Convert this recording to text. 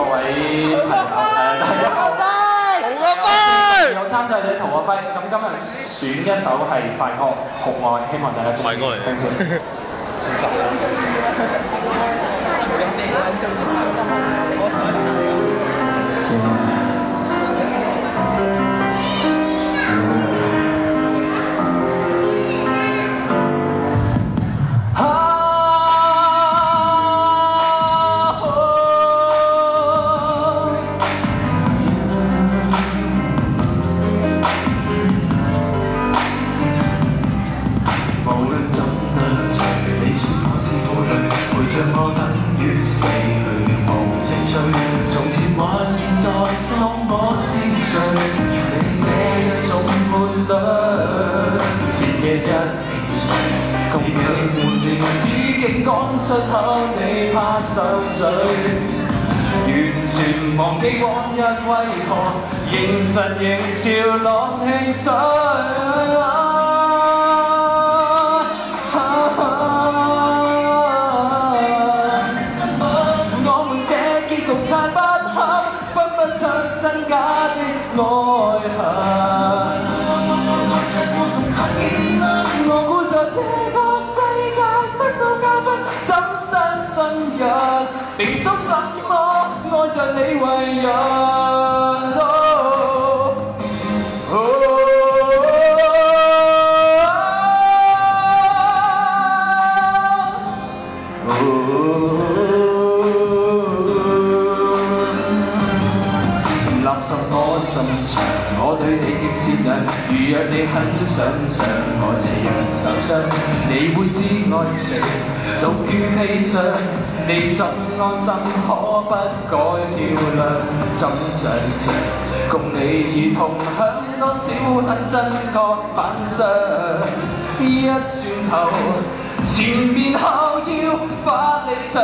各位朋友，大家好，有參賽者同我揮，咁今日選一首係快歌《酷愛》，希望大家中意。快歌嚟。Thank you。講出口，你怕受罪，完全忘記往日為何仍神仍笑浪汽水。我們這結局太不堪，分不出真假的愛恨。我估在這個世界得到教訓，怎相信人？並足怎麼愛着你為人？垃圾我心腸，我對你極善良。如若你很想像我這樣受傷，你會知愛情毒於砒霜。你怎安心？可不改漂亮？怎想像共你如同享多少很真確反傷？一轉頭，前面後要發力上。